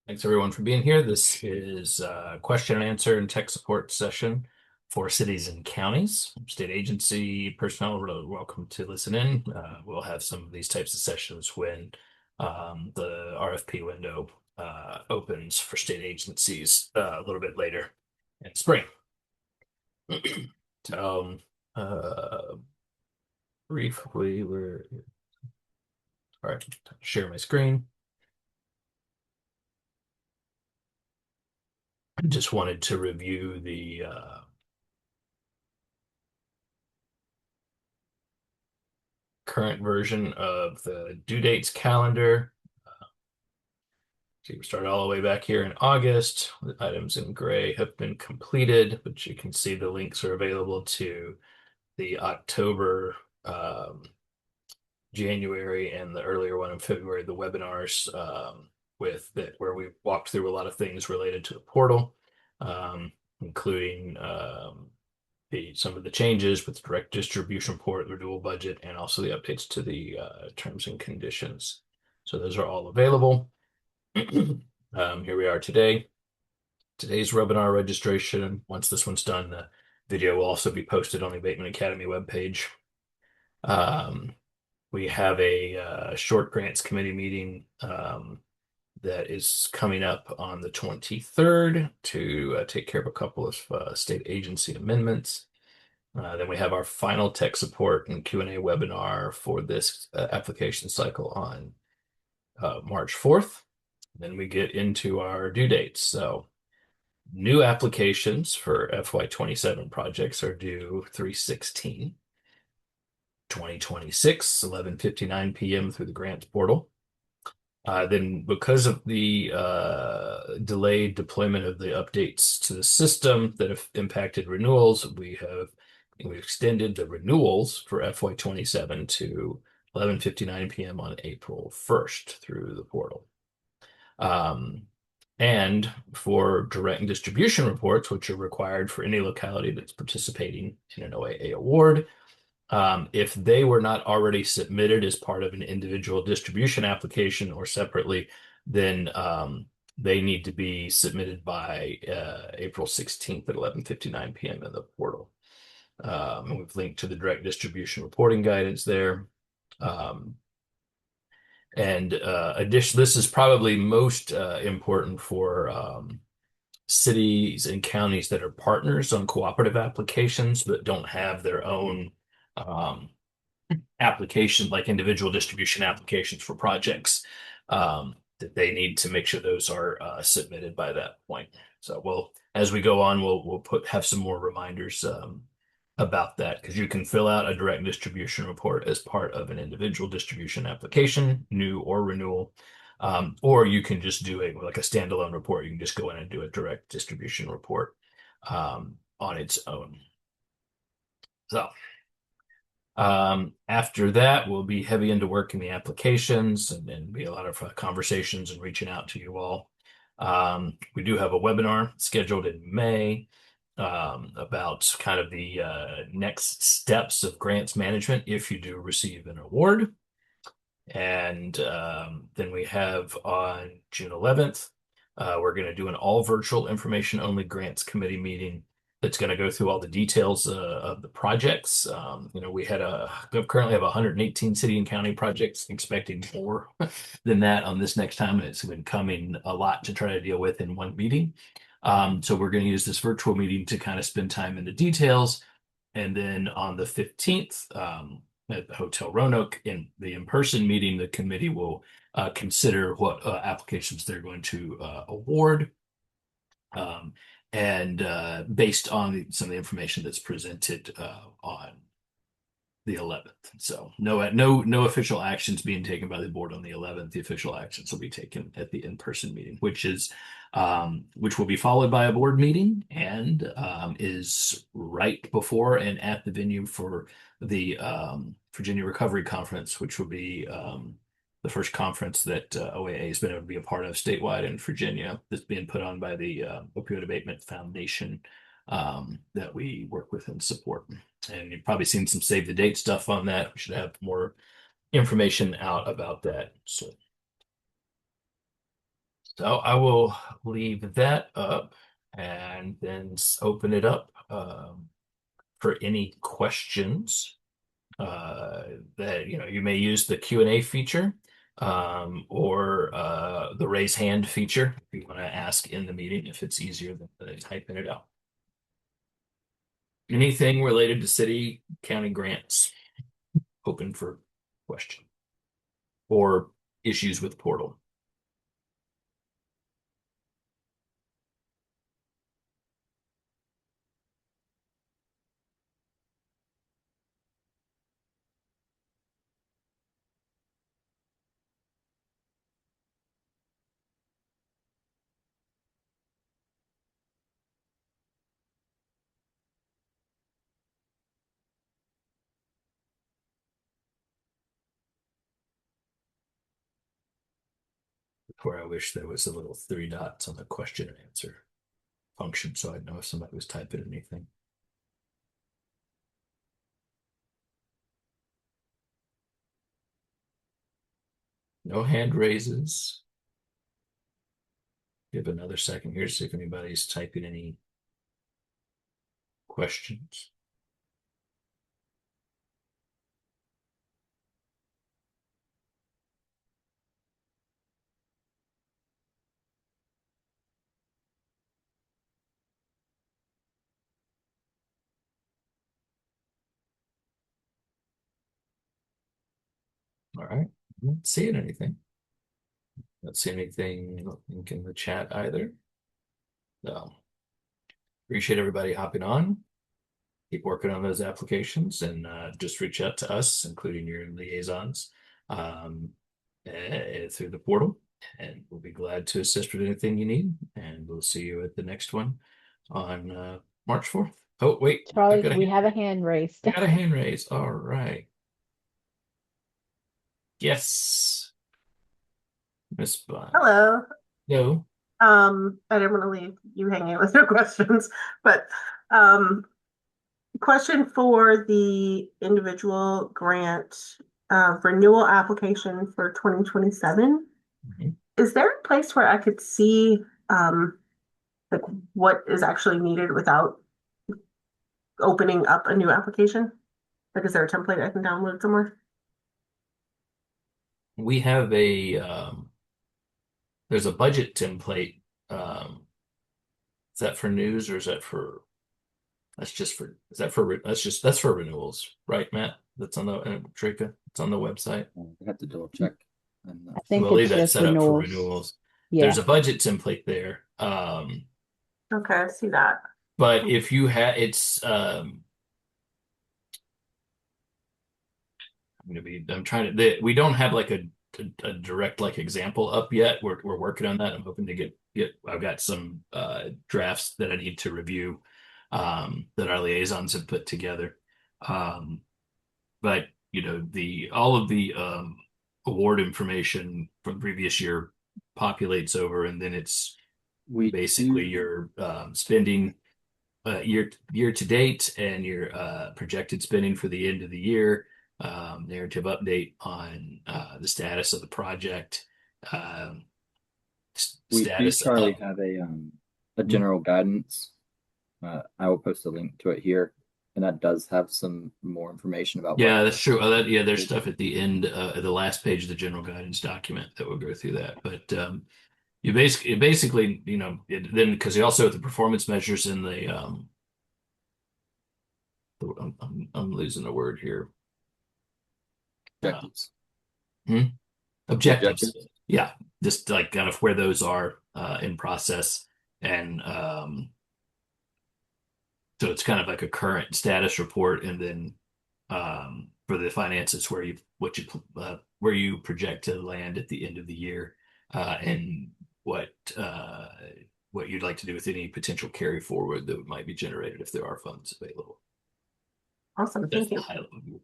Thanks everyone for being here. This is a question and answer and tech support session for cities and counties. State agency personnel are welcome to listen in. We'll have some of these types of sessions when the RFP window opens for state agencies a little bit later in spring. So, uh, briefly, we're all right. Share my screen. I just wanted to review the current version of the due dates calendar. So we started all the way back here in August. The items in gray have been completed, but you can see the links are available to the October, January, and the earlier one in February, the webinars with that where we walked through a lot of things related to the portal, including some of the changes with direct distribution report, the renewal budget, and also the updates to the terms and conditions. So those are all available. Here we are today. Today's webinar registration. Once this one's done, the video will also be posted on the Abatement Academy webpage. We have a short grants committee meeting that is coming up on the 23rd to take care of a couple of state agency amendments. Then we have our final tech support and Q&A webinar for this application cycle on March 4th. Then we get into our due dates. So new applications for FY27 projects are due 3/16, 2026, 11:59 p.m. through the grants portal. Then because of the delayed deployment of the updates to the system that have impacted renewals, we extended the renewals for FY27 to 11:59 p.m. on April 1st through the portal. And for direct distribution reports, which are required for any locality that's participating in an OAA award, if they were not already submitted as part of an individual distribution application or separately, then they need to be submitted by April 16th at 11:59 p.m. in the portal. And we've linked to the direct distribution reporting guidance there. This is probably most important for cities and counties that are partners on cooperative applications but don't have their own um, application, like individual distribution applications for projects, that they need to make sure those are submitted by that point. So as we go on, we'll have some more reminders about that, because you can fill out a direct distribution report as part of an individual distribution application, new or renewal. Or you can just do like a standalone report. You can just go in and do a direct distribution report on its own. So after that, we'll be heavy into working the applications and be a lot of conversations and reaching out to you all. We do have a webinar scheduled in May about kind of the next steps of grants management if you do receive an award. And then we have on June 11th, we're going to do an all virtual information only grants committee meeting that's going to go through all the details of the projects. We currently have 118 city and county projects, expecting more than that on this next time. And it's been coming a lot to try to deal with in one meeting. So we're going to use this virtual meeting to kind of spend time in the details. And then on the 15th, at the Hotel Roanoke, in the in-person meeting, the committee will consider what applications they're going to award. And based on some of the information that's presented on the 11th. So no official actions being taken by the board on the 11th. The official actions will be taken at the in-person meeting, which will be followed by a board meeting and is right before and at the venue for the Virginia Recovery Conference, which will be the first conference that OAA has been able to be a part of statewide in Virginia, that's being put on by the Opioid Abatement Foundation that we work with and support. And you've probably seen some save the date stuff on that. We should have more information out about that. So So I will leave that up and then open it up for any questions that you may use the Q&A feature or the raise hand feature if you want to ask in the meeting if it's easier than typing it out. Anything related to city county grants, open for question or issues with portal. Where I wish there was a little three dots on the question and answer function so I'd know if somebody was typing anything. No hand raises. Give another second here to see if anybody's typing any questions. All right. I'm not seeing anything. Not seeing anything, I don't think, in the chat either. So appreciate everybody hopping on. Keep working on those applications and just reach out to us, including your liaisons, through the portal. And we'll be glad to assist with anything you need. And we'll see you at the next one on March 4th. Oh, wait, Charlie, we have a hand raised. I got a hand raise. All right. Yes, Miss Bond. Hello. No. I didn't want to leave you hanging with your questions, but question for the individual grant renewal application for 2027. Mhm. Is there a place where I could see like what is actually needed without opening up a new application? Like, is there a template I can download somewhere? We have there's a budget template. Is that for news or is that for, that's for renewals, right, Matt? That's on the, Trika, it's on the website. I have to double check. I think We'll leave it's that just set up for renewals. renewals. Yeah. There's a budget template there. Okay, I see that. But if you have, I'm trying to, we don't have like a direct like example up yet. We're working on that. I'm hoping to I've got some drafts that I need to review that our liaisons have put together. But all of the award information from the previous year populates over, and then it's We basically do, your spending year to date and your projected spending for the end of the year, narrative update on the status of the project, um, we do, status Charlie, of. have a general guidance. I will post a link to it here, and that does have some more information about Yeah, what. that's true. Yeah, there's stuff at the end, at the last page of the general guidance document that will go through that. But you basically, then because you also have the performance measures in I'm losing a word here. Objectives. Hmm? Objectives. Objectives. Yeah, just like kind of where those are in process, and so it's kind of like a current status report, and then for the finances where you project to land at the end of the year, and what uh, what you'd like to do with any potential carry forward that might be generated if there are funds available. Awesome, That's thank the you. high level view.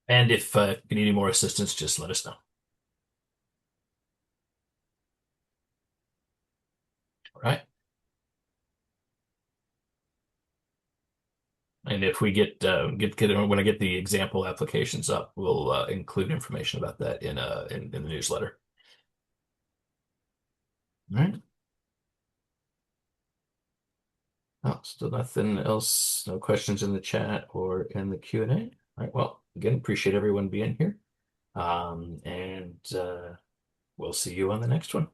And if you need any more assistance, just let us know. All right. And if we when I get the example applications up, we'll include information about that in the newsletter. All right. Oh, still nothing else. No questions in the chat or in the Q&A. All right. Well, again, appreciate everyone being here. And we'll see you on the next one.